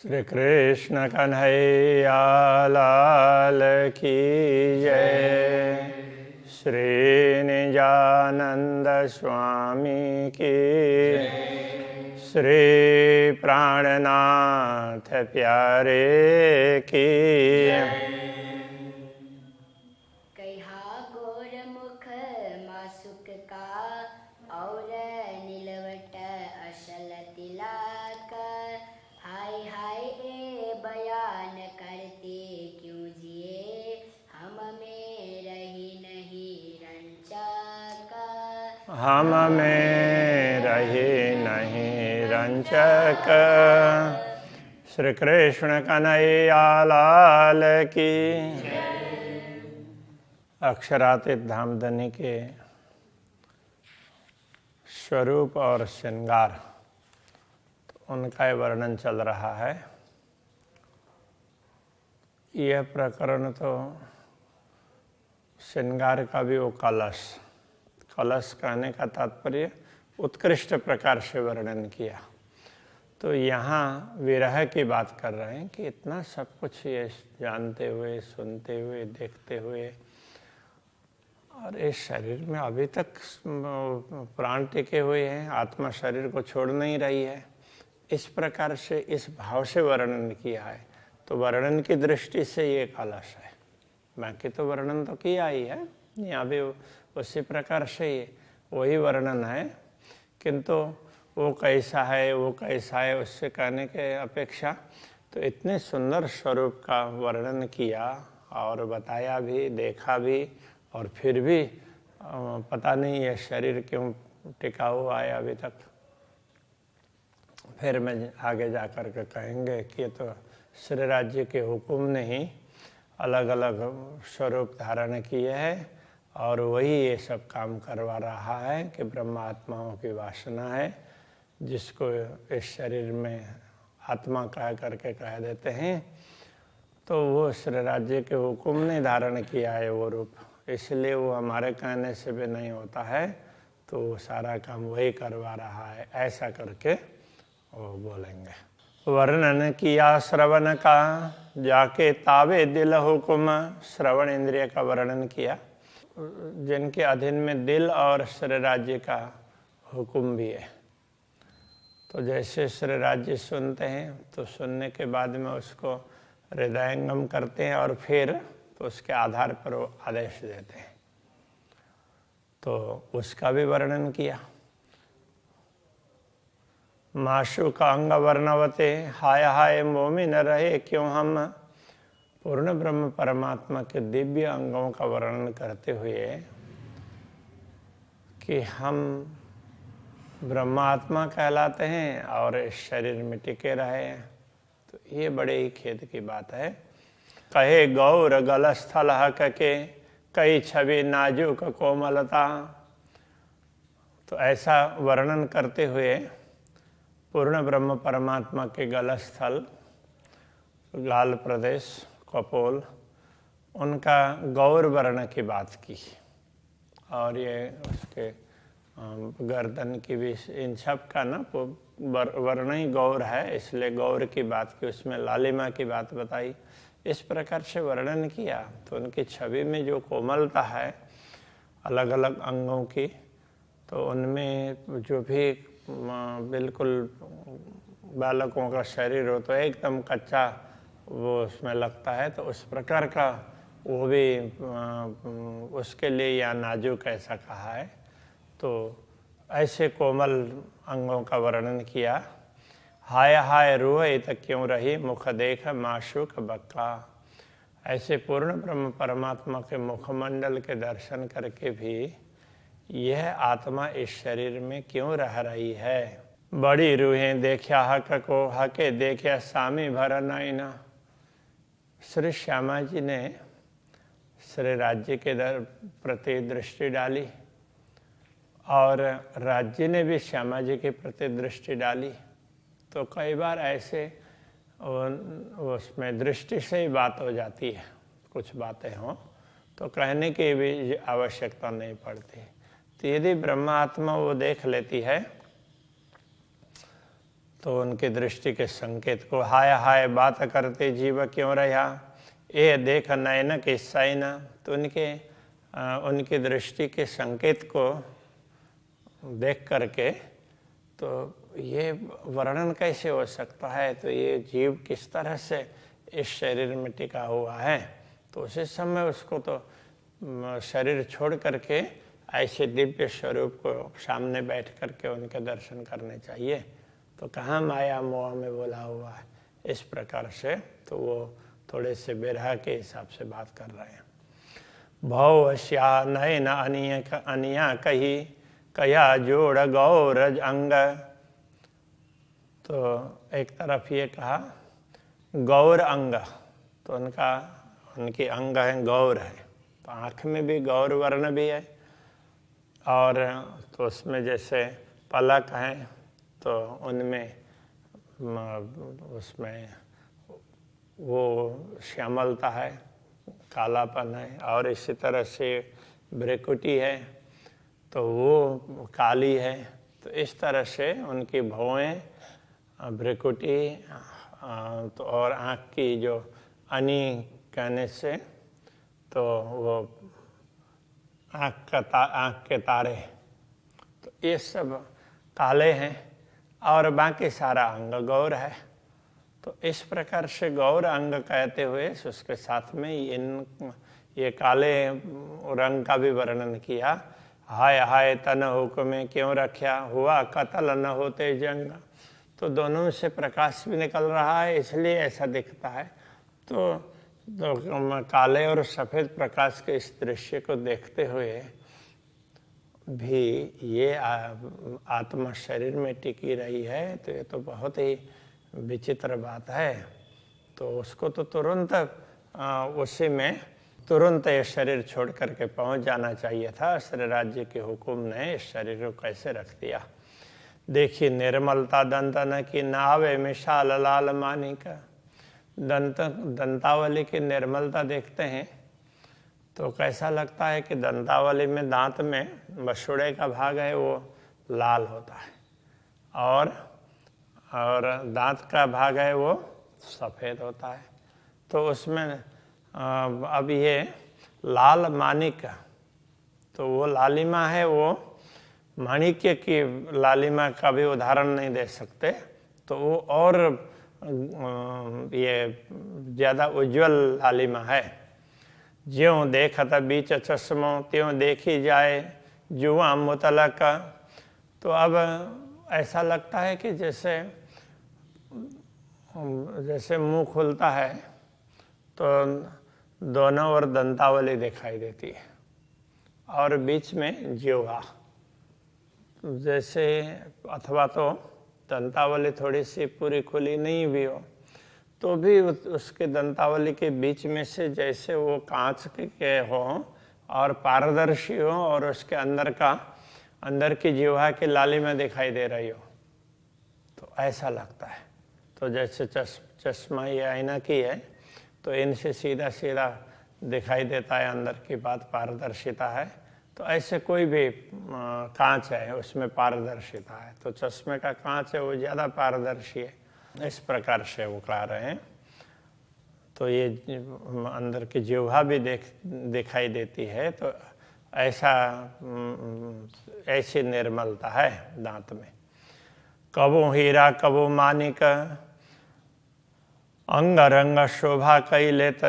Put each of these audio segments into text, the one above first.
श्री कृष्ण कन्हैया लाल की जय। श्री निजानंद स्वामी की श्री प्राणनाथ प्यारे की। कहा गोर मुख मासुक का और नीलवट असल तिलक। हाय हाय ए बयान करते क्यों जिए हम में रही नहीं रंचक। हम में रही नहीं रंचक। श्री कृष्ण कन्हैया लाल की। अक्षरातीत धामधनी के स्वरूप और श्रृंगार, तो उनका वर्णन चल रहा है। यह प्रकरण तो श्रृंगार का भी वो कलश कहने का तात्पर्य उत्कृष्ट प्रकार से वर्णन किया। तो यहाँ विरह की बात कर रहे हैं कि इतना सब कुछ ये जानते हुए, सुनते हुए, देखते हुए, और इस शरीर में अभी तक प्राण टिके हुए हैं, आत्मा शरीर को छोड़ नहीं रही है। इस प्रकार से इस भाव से वर्णन किया है। तो वर्णन की दृष्टि से ये कलश है। बाकी तो वर्णन तो किया ही है, यहाँ भी उसी प्रकार से ये वही वर्णन है, किंतु वो कैसा है, वो कैसा है, उससे कहने के अपेक्षा तो इतने सुंदर स्वरूप का वर्णन किया और बताया भी, देखा भी, और फिर भी पता नहीं ये शरीर क्यों टिका हुआ है अभी तक। फिर मैं आगे जा कर के कहेंगे कि तो श्री राज्य के हुक्म ने ही अलग अलग स्वरूप धारण किए हैं और वही ये सब काम करवा रहा है कि ब्रह्मात्माओं की वासना है, जिसको इस शरीर में आत्मा कह करके कह देते हैं। तो वो श्री राज्य के हुक्म ने धारण किया है वो रूप, इसलिए वो हमारे कहने से भी नहीं होता है, तो वो सारा काम वही करवा रहा है, ऐसा करके वो बोलेंगे। वर्णन किया श्रवण का जाके तावे दिल हुकुम। श्रवण इंद्रिय का वर्णन किया, जिनके अधीन में दिल और श्री राज्य का हुक्म भी है। तो जैसे श्री राज्य सुनते हैं तो सुनने के बाद में उसको हृदयंगम करते हैं और फिर तो उसके आधार पर वो आदेश देते हैं, तो उसका भी वर्णन किया। माशु का अंग वर्णवते हाय हाय मोमी न रहे क्यों हम। पूर्ण ब्रह्म परमात्मा के दिव्य अंगों का वर्णन करते हुए कि हम ब्रह्मात्मा कहलाते हैं और इस शरीर में टिके रहे हैं, तो ये बड़े ही खेद की बात है। कहे गौर गलस्थल हक के कई छवि नाजुक कोमलता। तो ऐसा वर्णन करते हुए पूर्ण ब्रह्म परमात्मा के गलस्थल, लाल प्रदेश, कपोल, उनका गौर वर्ण की बात की। और ये उसके गर्दन की भी, इन सब का ना वर्ण ही गौर है, इसलिए गौर की बात की, उसमें लालिमा की बात बताई। इस प्रकार से वर्णन किया तो उनकी छवि में जो कोमलता है अलग अलग अंगों की, तो उनमें जो भी बिल्कुल बालकों का शरीर हो तो एकदम कच्चा वो उसमें लगता है, तो उस प्रकार का वो भी उसके लिए या नाजुक ऐसा कहा है। तो ऐसे कोमल अंगों का वर्णन किया। हाय हाय रोए तक क्यों रही मुख देख माशुक बक्का। ऐसे पूर्ण ब्रह्म परमात्मा के मुखमंडल के दर्शन करके भी यह आत्मा इस शरीर में क्यों रह रही है। बड़ी रूहें देखा हक को हके देखा सामी भर नैना। श्री श्यामा जी ने श्री राज्य के प्रति दृष्टि डाली और राज्य ने भी श्यामा जी के प्रति दृष्टि डाली। तो कई बार ऐसे उसमें दृष्टि से ही बात हो जाती है, कुछ बातें हों तो कहने की भी आवश्यकता नहीं पड़ती। तो यदि ब्रह्मात्मा वो देख लेती है तो उनकी दृष्टि के संकेत को हाय हाय बात करते जीव क्यों रहा, ये देख नयन के साइना। तो उनकी दृष्टि के संकेत को देख करके तो ये वर्णन कैसे हो सकता है, तो ये जीव किस तरह से इस शरीर में टिका हुआ है। तो उसी समय उसको तो शरीर छोड़ करके ऐसे दिव्य स्वरूप को सामने बैठ करके उनके दर्शन करने चाहिए। तो कहाँ माया मोह में बोला हुआ है इस प्रकार से। तो वो थोड़े से बेरहा के हिसाब से बात कर रहे हैं। भव श्या नयन अनिया कही कया जोड़ गौरज अंग। तो एक तरफ ये कहा गौर अंग, तो उनकी अंग है गौर है, तो आँख में भी गौर वर्ण भी है। और तो उसमें जैसे पलक है तो उनमें उसमें वो श्यामलता है, कालापन है। और इसी तरह से भ्रिकुटी है तो वो काली है। तो इस तरह से उनकी भौएं, भ्रिकुटी तो और आँख की जो अनि कहने से तो वो आँख के तारे, तो ये सब काले हैं और बाकी सारा अंग गौर है। तो इस प्रकार से गौर अंग कहते हुए उसके साथ में ये काले रंग का भी वर्णन किया। हाय हाय तन हुक्म क्यों रख्या, हुआ कतल न होते जंग। तो दोनों से प्रकाश भी निकल रहा है इसलिए ऐसा दिखता है। तो काले और सफ़ेद प्रकाश के इस दृश्य को देखते हुए भी ये आत्मा शरीर में टिकी रही है, तो ये तो बहुत ही विचित्र बात है। तो उसको तो तुरंत उसी में तुरंत ये शरीर छोड़ करके पहुंच जाना चाहिए था। श्री राज्य के हुक्म ने इस शरीर को कैसे रख दिया। देखिए निर्मलता दंतन की नावे मिशाल लाल मानिक। दंतावली की निर्मलता देखते हैं तो कैसा लगता है कि दंतावली में दांत में बछड़े का भाग है वो लाल होता है और दांत का भाग है वो सफ़ेद होता है। तो उसमें अब ये लाल माणिक, तो वो लालिमा है, वो माणिक्य की लालिमा का भी उदाहरण नहीं दे सकते। तो वो और ये ज़्यादा उज्जवल लालिमा है। ज्यों देखत बीच चश्मो त्यों देखी जाए जुआ मुतलक। तो अब ऐसा लगता है कि जैसे मुंह खुलता है तो दोनों ओर दंतावली दिखाई देती है और बीच में जिह्वा जैसे, अथवा तो दंतावली थोड़ी सी पूरी खुली नहीं भी हो तो भी उसके दंतावली के बीच में से जैसे वो कांच के हों और पारदर्शी हो और उसके अंदर की जिह्वा की लालिमा दिखाई दे रही हो, तो ऐसा लगता है। तो जैसे चश्मा ये आईना की है तो इनसे सीधा सीधा दिखाई देता है अंदर की बात, पारदर्शिता है। तो ऐसे कोई भी कांच है उसमें पारदर्शिता है, तो चश्मे का कांच है वो ज़्यादा पारदर्शी है। इस प्रकार से वो कह रहे हैं। तो ये अंदर की जिह्वा भी दिखाई देती है। तो ऐसी निर्मलता है दांत में। कबो हीरा कबो मानिक अंग रंग शोभा कई लेत।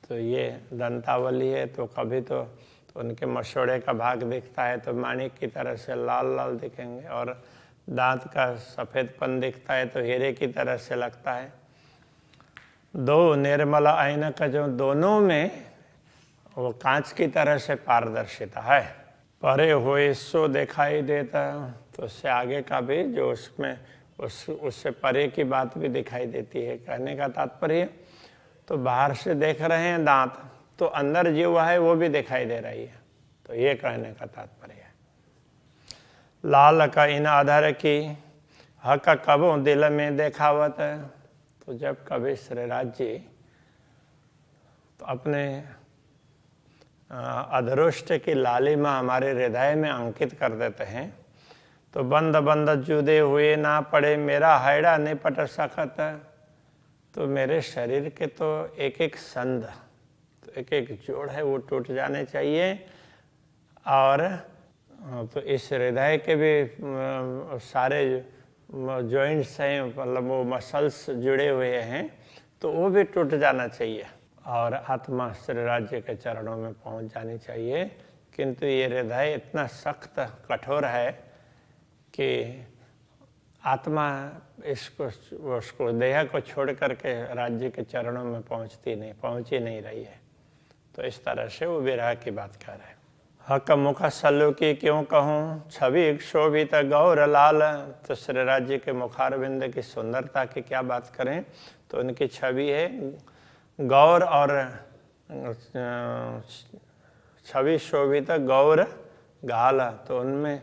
तो ये दंतावली है तो कभी तो उनके मसोड़े का भाग दिखता है तो माणिक की तरह से लाल लाल दिखेंगे, और दांत का सफ़ेदपन दिखता है तो हीरे की तरह से लगता है। दो निर्मल आईना का जो दोनों में वो कांच की तरह से पारदर्शिता है। परे हुए सो दिखाई देता, तो उससे आगे का भी जो उसमें उससे परे की बात भी दिखाई देती है। कहने का तात्पर्य तो बाहर से देख रहे हैं दांत, तो अंदर जिह्वा है वो भी दिखाई दे रही है। तो ये कहने का तात्पर्य है। लाल का इन आधार की हक कबो दिल में देखावत। तो जब कभी श्रीराज जी तो अपने अधरोष्ट की लालिमा हमारे हृदय में अंकित कर देते हैं, तो बंद बंद जुदे हुए ना पड़े, मेरा हैड़ा नहीं पट सकत। तो मेरे शरीर के तो एक एक संध, तो एक एक जोड़ है वो टूट जाने चाहिए। और तो इस हृदय के भी सारे जॉइंट्स हैं, मतलब वो मसल्स जुड़े हुए हैं, तो वो भी टूट जाना चाहिए और आत्मा श्री राज्य के चरणों में पहुंच जानी चाहिए। किंतु ये हृदय इतना सख्त कठोर है कि आत्मा उसको देह को छोड़ करके राज्य के चरणों में पहुंच ही नहीं रही है। तो इस तरह से वो विरह की बात कर रहे हैं। हक मुख सल्लु की क्यों कहूँ, छवि शोभित गौर लाल। तो श्री राज्य के मुखारविंद की सुंदरता की क्या बात करें, तो उनकी छवि है गौर और छवि शोभित गौर गाल। तो उनमें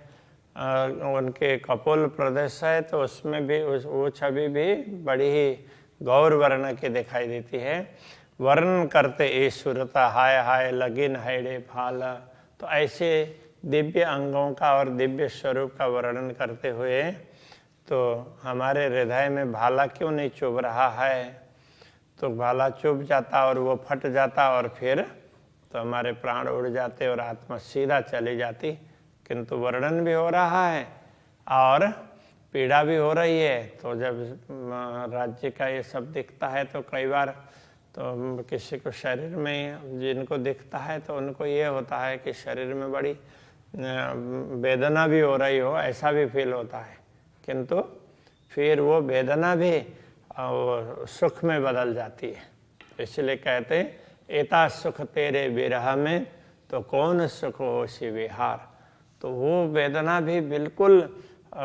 उनके कपोल प्रदेश है, तो उसमें भी वो छवि भी बड़ी ही गौर वर्ण की दिखाई देती है। वर्णन करते ईश्वरता हाय हाय लगिन हैड़े फाल। तो ऐसे दिव्य अंगों का और दिव्य स्वरूप का वर्णन करते हुए तो हमारे हृदय में भाला क्यों नहीं चुभ रहा है। तो भाला चुभ जाता और वो फट जाता और फिर तो हमारे प्राण उड़ जाते और आत्मा सीधा चली जाती। किंतु वर्णन भी हो रहा है और पीड़ा भी हो रही है। तो जब राज्य का ये सब दिखता है तो कई बार तो किसी को शरीर में जिनको दिखता है तो उनको ये होता है कि शरीर में बड़ी वेदना भी हो रही हो, ऐसा भी फील होता है। किंतु फिर वो वेदना भी सुख में बदल जाती है। इसलिए कहते हैं एता सुख तेरे विरह में, तो कौन सुख हो सी विहार। तो वो वेदना भी बिल्कुल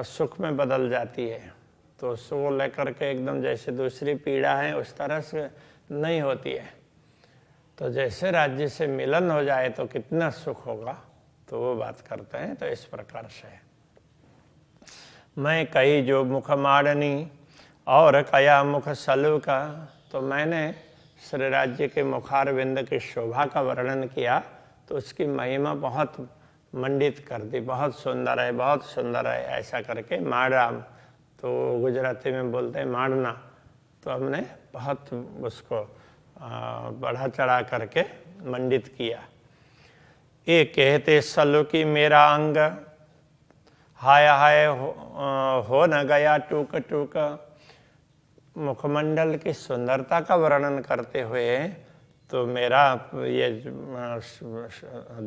सुख में बदल जाती है। तो उसको लेकर के एकदम जैसे दूसरी पीड़ा है उस तरह से नहीं होती है। तो जैसे राज्य से मिलन हो जाए तो कितना सुख होगा, तो वो बात करते हैं। तो इस प्रकार से मैं कही जो मुख माड़नी और कया मुख सलु का। तो मैंने श्री राज्य के मुखारविंद की शोभा का वर्णन किया, तो उसकी महिमा बहुत मंडित कर दी, बहुत सुंदर है, बहुत सुंदर है, ऐसा करके माड़ा, तो गुजराती में बोलते हैं माड़ना। तो हमने बहुत उसको बढ़ा चढ़ा करके मंडित किया। ये कहते सल्लु की मेरा अंग हाय हाय हो न गया टूक टूक। मुखमंडल की सुंदरता का वर्णन करते हुए तो मेरा ये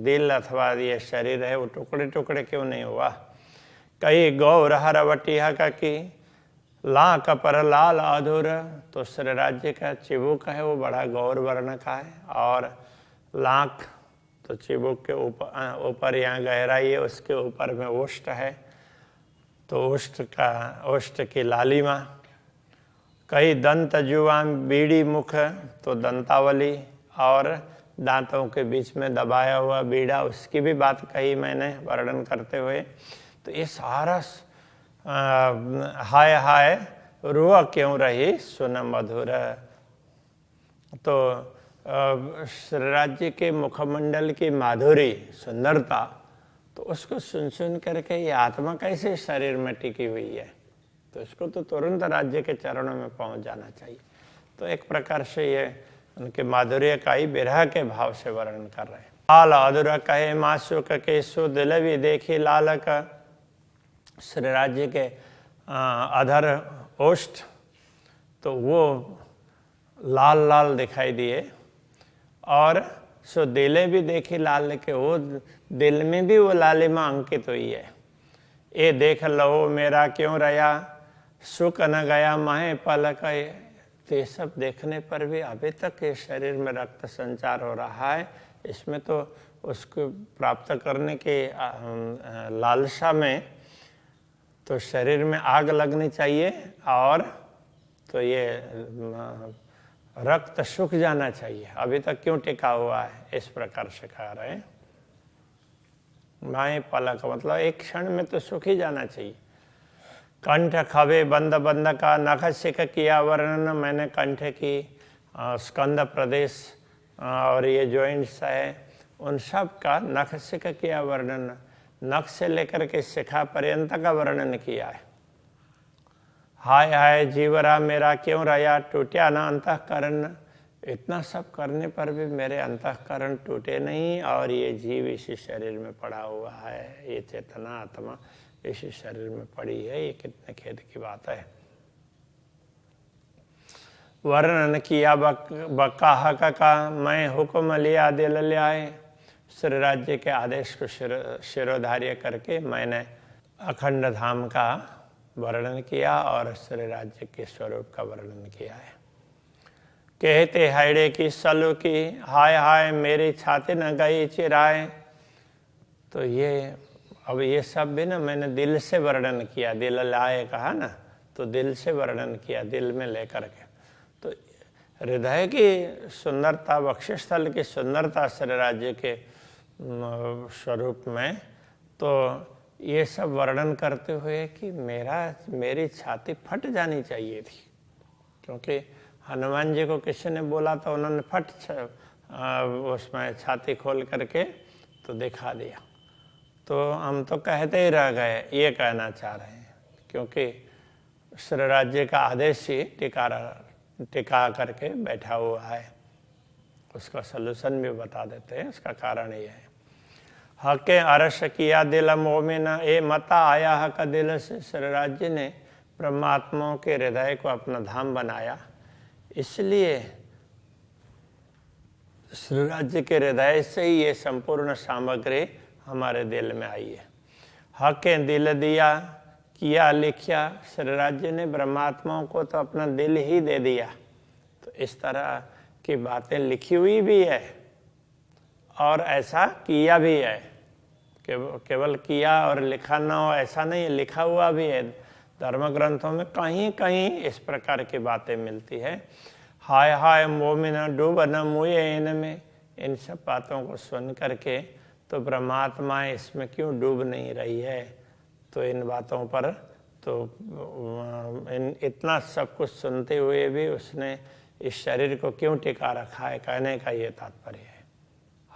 दिल अथवा ये शरीर है वो टुकड़े टुकड़े क्यों नहीं हुआ। कई गौर हरवटिया का की ला कपर लाल अधूर। तो श्री राज्य का चिबुक है वो बड़ा गौर वर्ण का है, और लाख तो चिबुक के ऊपर यहाँ गहराई है, उसके ऊपर में ओष्ठ है, तो ओष्ठ की लालिमा। कई दंत जुआ बीड़ी मुख, तो दंतावली और दांतों के बीच में दबाया हुआ बीड़ा, उसकी भी बात कही मैंने वर्णन करते हुए। तो ये सारा हाय हाय रुआ क्यों रही सुन मधुर। तो श्री राज्य के मुखमंडल की माधुरी सुंदरता, तो उसको सुन सुन करके ये आत्मा कैसे शरीर में टिकी हुई है। तो इसको तो तुरंत राज्य के चरणों में पहुंच जाना चाहिए। तो एक प्रकार से ये उनके माधुर्य का ही विरह के भाव से वर्णन कर रहे हैं। लाल अधुर कहे मासुक के सो दिल भी देखी लाल का। श्री राज्य के अधर ओष्ठ तो वो लाल लाल दिखाई दिए, और सो दिले भी देखी लाल के, वो दिल में भी वो लालिमा अंकित हुई है। ये देख लो मेरा क्यों रया सुख न गया माहे पलक। तो ये सब देखने पर भी अभी तक ये शरीर में रक्त संचार हो रहा है। इसमें तो उसको प्राप्त करने के लालसा में तो शरीर में आग लगनी चाहिए, और तो ये रक्त सूख जाना चाहिए। अभी तक क्यों टिका हुआ है, इस प्रकार से कह रहे हैं। माए पलक मतलब एक क्षण में तो सूख ही जाना चाहिए। कंठ खबे बंद बंद का नख सिक किया वर्णन। मैंने कंठ की स्कंद प्रदेश और ये जॉइंट्स है उन सब का नख सिक किया वर्णन। नख से लेकर के शिखा पर्यंत का वर्णन किया है। हाय हाय जीवरा मेरा क्यों रहा, टूटा ना अंतःकरण। इतना सब करने पर भी मेरे अंतःकरण टूटे नहीं, और ये जीव इसी शरीर में पड़ा हुआ है, ये चेतना आत्मा इसी शरीर में पड़ी है। ये कितने खेद की बात है। वर्णन किया बकाह का मैं हुक्म लिया दिल लियाए। श्री राज्य के आदेश को शिरोधार्य करके मैंने अखंड धाम का वर्णन किया और श्री राज्य के स्वरूप का वर्णन किया है। कहते हायड़े की सलू की, हाय हाय मेरी छाती न गई चिराए। तो ये अब ये सब भी ना मैंने दिल से वर्णन किया, दिल लाए कहा ना, तो दिल से वर्णन किया, दिल में लेकर के। तो हृदय की सुंदरता, वक्षस्थल की सुंदरता श्री राज्य के स्वरूप में, तो ये सब वर्णन करते हुए कि मेरी छाती फट जानी चाहिए थी। क्योंकि हनुमान जी को किसी ने बोला तो उन्होंने फट उसमें छाती खोल करके तो दिखा दिया। तो हम तो कहते ही रह गए, ये कहना चाह रहे हैं। क्योंकि श्री राज्य का आदेश ही टिका करके बैठा हुआ है। उसका सलूशन भी बता देते हैं। उसका कारण ये है, हके अरस किया दिल मोमिन, ए मता आया हक दिल से। श्री राज्य ने परमात्माओं के हृदय को अपना धाम बनाया, इसलिए श्री राज्य के हृदय से ही ये संपूर्ण सामग्री हमारे दिल में आई है। हके दिल दिया किया लिखिया। श्री राज्य ने ब्रह्मात्माओं को तो अपना दिल ही दे दिया। तो इस तरह की बातें लिखी हुई भी है और ऐसा किया भी है। केवल किया और लिखा ना हो ऐसा नहीं, लिखा हुआ भी है। धर्म ग्रंथों में कहीं कहीं इस प्रकार की बातें मिलती है। हाय हाय मोमिन डूब न मुए इनमें। इन सब बातों को सुन करके तो परमात्मा इसमें क्यों डूब नहीं रही है। तो इन बातों पर तो इतना सब कुछ सुनते हुए भी उसने इस शरीर को क्यों टिका रखा है, कहने का ये तात्पर्य है।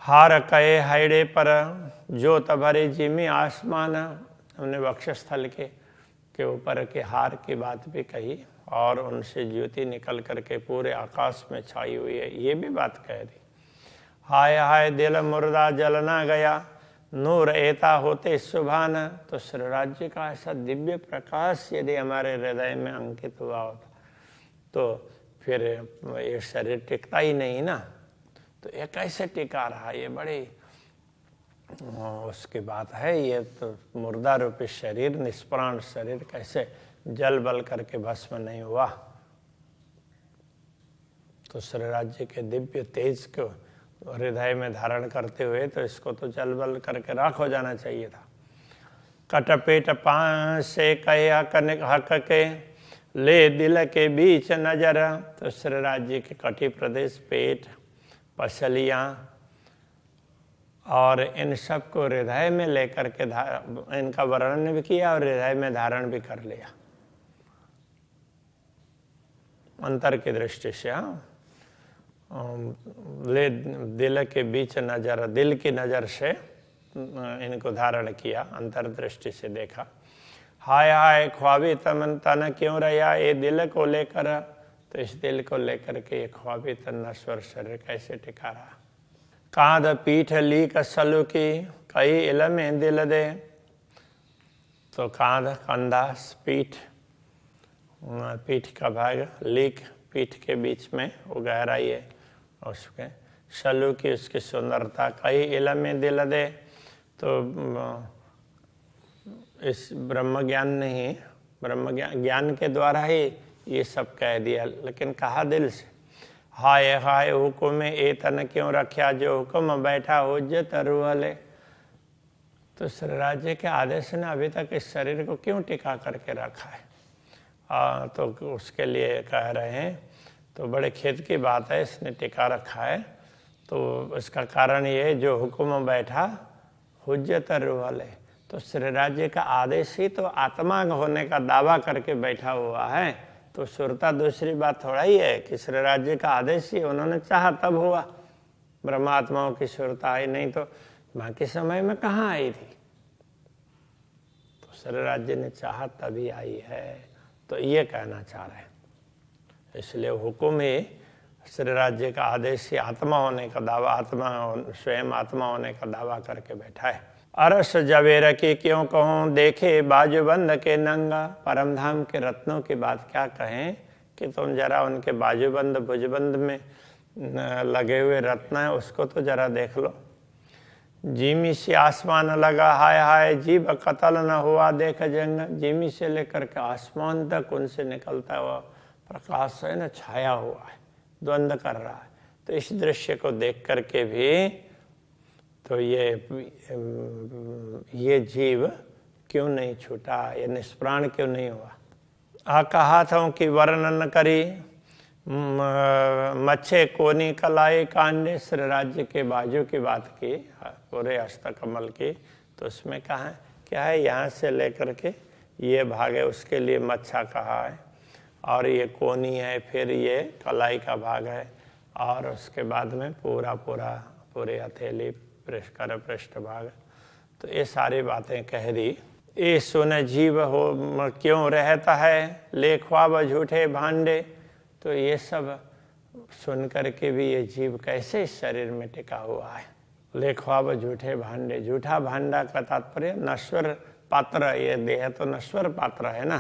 हार कहे हाइडे पर जो तभरे जिमी आसमान। हमने वक्षस्थल के ऊपर के हार की बात भी कही और उनसे ज्योति निकल करके पूरे आकाश में छाई हुई है, ये भी बात कह दी। हाय हाय दिल मुर्दा जलना गया, नूर एता होते सुभान। तो श्री राज्य का ऐसा दिव्य प्रकाश यदि हमारे हृदय में अंकित हुआ होता तो फिर ये शरीर टिकता ही नहीं ना। तो ये कैसे टिका रहा, ये बड़ी उसकी बात है। ये तो मुर्दा रूपी शरीर, निष्प्राण शरीर कैसे जल बल करके भस्म नहीं हुआ। तो श्री राज्य के दिव्य तेज को हृदय में धारण करते हुए तो इसको तो जल बल करके राख हो जाना चाहिए था। कटपेट पांच से कहे हक के ले दिल के बीच नजर। तो श्री राज्य के कटी प्रदेश, पेट, पसलियाँ और इन सब को हृदय में लेकर के इनका वर्णन भी किया और हृदय में धारण भी कर लिया अंतर की दृष्टि से। ले दिल के बीच नजर, दिल की नज़र से इनको धारण किया, अंतर्दृष्टि से देखा। हाय हाय ख्वाबी तन क्यों रहा, ये दिल को लेकर। तो इस दिल को लेकर के ये ख्वाबी तन नश्वर शरीर कैसे टिका रहा। कांध पीठ लीक सलू की कई इलम दिल दे। तो कांध, कंधा, पीठ का भाग, लीक पीठ के बीच में वो गहराई है उसके, सलू की उसकी सुंदरता, कई इलम दिल दे। तो इस ब्रह्म ज्ञान नहीं, ब्रह्म ज्ञान के द्वारा ही ये सब कह दिया, लेकिन कहा दिल से। हाय हाय हुक्म ए तन क्यों रखा, जो हुक्म बैठा हुज्जत रूहले। तो श्री राज्य के आदेश ने अभी तक इस शरीर को क्यों टिका करके रखा है। तो उसके लिए कह रहे हैं, तो बड़े खेद की बात है, इसने टिका रखा है। तो इसका कारण ये, जो हुक्म बैठा हुज्जत रूहले। तो श्री राज्य का आदेश ही तो आत्मा होने का दावा करके बैठा हुआ है। तो सुरता दूसरी बात थोड़ा ही है कि श्री राज्य का आदेश ही उन्होंने चाहा तब हुआ। ब्रह्मात्माओं की सुरता आई, नहीं तो बाकी समय में कहाँ आई थी। श्री राज्य ने चाहा तभी आई है, तो ये कहना चाह रहे हैं। इसलिए हुक्म ही श्री राज्य का आदेश ही आत्मा होने का दावा, आत्मा स्वयं आत्मा होने का दावा करके बैठा है। अरस जवेर की क्यों कहूँ, देखे बाजूबंद के नंगा। परमधाम के रत्नों की बात क्या कहें कि तुम जरा उनके बाजूबंद भुजबंद में लगे हुए रत्न है उसको तो जरा देख लो। जीमी से आसमान लगा हाय हाय, जीव कतल न हुआ देख जंग। जीमी से लेकर के आसमान तक उनसे निकलता हुआ प्रकाश है ना, छाया हुआ है, द्वंद्व कर रहा है। तो इस दृश्य को देख करके भी तो ये जीव क्यों नहीं छूटा, ये निष्प्राण क्यों नहीं हुआ। कहा था कि वर्णन करी मच्छे कोनी कलाई कांडे। श्री राज्य के बाजू की बात की, पूरे हस्तकमल की, तो उसमें कहा है क्या है, यहाँ से लेकर के ये भाग है उसके लिए मच्छा कहा है, और ये कोनी है, फिर ये कलाई का भाग है, और उसके बाद में पूरी हथेली पृष्ठ भाग। तो ये सारी बातें कह दी। ये सुन जीव हो क्यों रहता है, ले ख्वाब झूठे भांडे। तो ये सब सुन करके भी ये जीव कैसे इस शरीर में टिका हुआ है। ले ख्वाब झूठे भांडे, झूठा भांडा का तात्पर्य नश्वर पात्र, ये देह तो नश्वर पात्र है ना,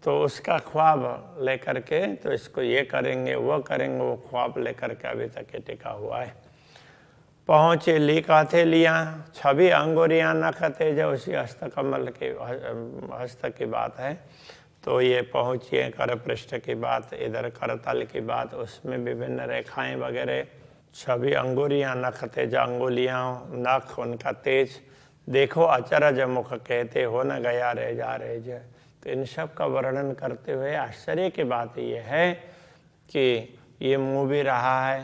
तो उसका ख्वाब लेकर के तो इसको ये करेंगे वो करेंगे, वो ख्वाब लेकर के अभी तक ये टिका हुआ है। पहुँचे लिखा थे लिया छवि अंगुरियाँ नखते, जो उसी हस्तकमल के हस्त की बात है। तो ये पहुँचिए कर पृष्ठ की बात, इधर करतल की बात, उसमें विभिन्न रेखाएं वगैरह। छवि अंगुरियाँ नखते, जो अंगुलियाँ नख उनका तेज, देखो अचरज मुख कहते हो न गया रह जा रहे जय। तो इन सब का वर्णन करते हुए आश्चर्य की बात ये है कि ये मुँह भी रहा है,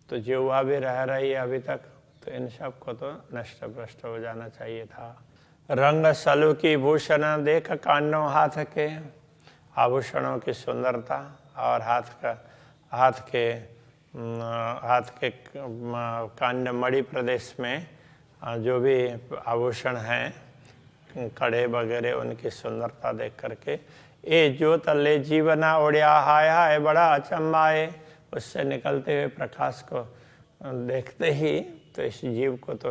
तो जिह्वा भी रह रही है अभी तक, तो इन सब को तो नष्ट भ्रष्ट हो जाना चाहिए था। रंग सलू की भूषण देख कांडों हाथ के, आभूषणों की सुंदरता और हाथ के कांड मणि प्रदेश में जो भी आभूषण हैं, कड़े वगैरह, उनकी सुंदरता देख करके ए जो तले जीवना उड़िया हाय हाय बड़ा अचंबा है। उससे निकलते हुए प्रकाश को देखते ही तो इस जीव को तो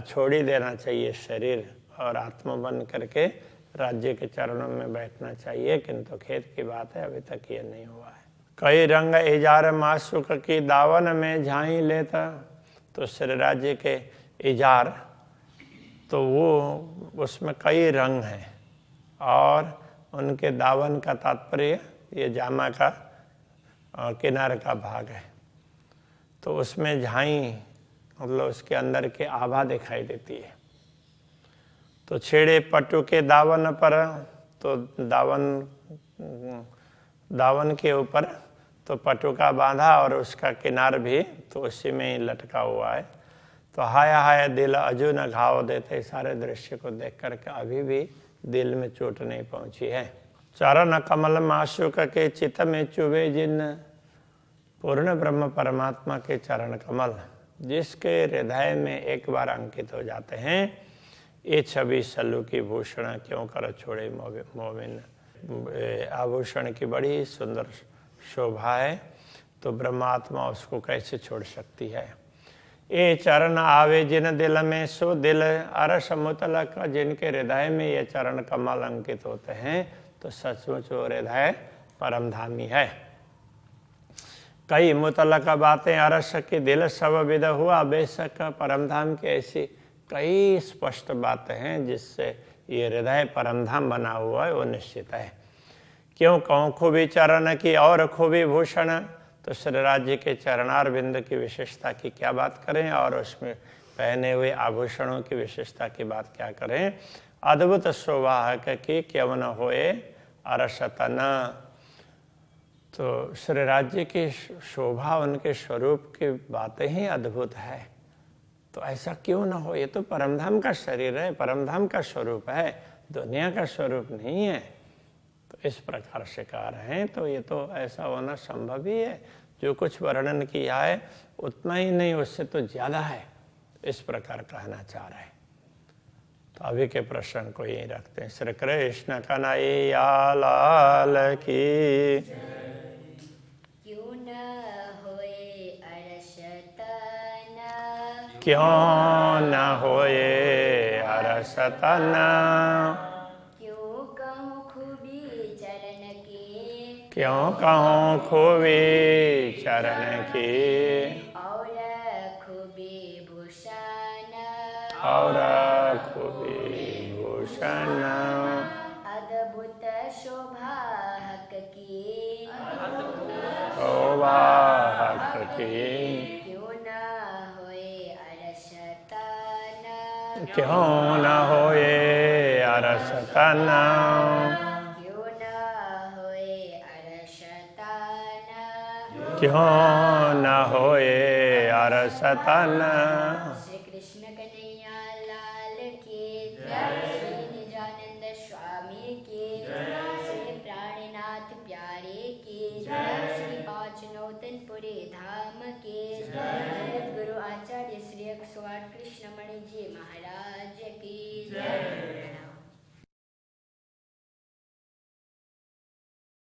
छोड़ ही देना चाहिए शरीर, और आत्मा बन करके राज्य के चरणों में बैठना चाहिए। किंतु खेत की बात है, अभी तक ये नहीं हुआ है। कई रंग इजार मासुक की दावन में झाई लेता। तो श्री राज्य के इजार तो वो उसमें कई रंग हैं, और उनके दावन का तात्पर्य ये जामा का किनारे का भाग है। तो उसमें झाई मतलब उसके अंदर के आभा दिखाई देती है। तो छेड़े पटु के दावन पर, तो दावन के ऊपर तो पटु का बांधा और उसका किनार भी तो उसी में ही लटका हुआ है। तो हाय हाय दिल अजू न घाव देते। सारे दृश्य को देख करके अभी भी दिल में चोट नहीं पहुंची है। चरण कमल माशुक के चित्त में चुभे जिन। पूर्ण ब्रह्म परमात्मा के चरण कमल जिसके हृदय में एक बार अंकित हो जाते हैं, ये छवि सल्लू की भूषण क्यों कर छोड़े मोमिन। आभूषण की बड़ी सुंदर शोभा है, तो ब्रह्मात्मा उसको कैसे छोड़ सकती है। ये चरण आवे जिन दिल में, सो दिल अरस मुतलक। जिनके हृदय में ये चरण कमल अंकित होते हैं, तो सचमुच वो हृदय परमधामी है। कई मुतलक बातें अरस की दिल सब विद हुआ। बेशक परमधाम की ऐसी कई स्पष्ट बातें हैं जिससे ये हृदय परमधाम बना हुआ है, वो निश्चित है। क्यों कहूँ खूबी चरण की और खूबी भूषण। तो श्री राज्य के चरणार बिंद की विशेषता की क्या बात करें, और उसमें पहने हुए आभूषणों की विशेषता की बात क्या करें। अद्भुत शोभा की क्यों न होए अरसतन। तो श्री राज्य की शोभा, उनके स्वरूप की बातें ही अद्भुत है। तो ऐसा क्यों ना हो, ये तो परमधाम का शरीर है, परमधाम का स्वरूप है, दुनिया का स्वरूप नहीं है। तो इस प्रकार से कह रहे हैं, तो ये तो ऐसा होना संभव ही है। जो कुछ वर्णन किया है उतना ही नहीं, उससे तो ज्यादा है, इस प्रकार कहना चाह रहे हैं। तो अभी के प्रसंग को यही रखते हैं। श्री कृष्ण कन्हैया लाल की। क्यों न होए अरस तन, क्यों न होए अरस तन, क्यों कहूँ खूबी चरण की, क्यों कहूँ खूबी चरण की, और खूबी भूषण, और खूबी भूषण, अद्भुत शोभा हक की, शोभा हक की। क्यों न होए अरस तन, क्यों न होए अरस तन, क्यों न होए अरस तन, क्यों न होए अरस तन। श्री कृष्ण कन्हैया लाल की जय, श्री निजानंद स्वामी की श्री प्राणनाथ प्यारे की जय, श्री पांच नौतनपुरी धाम की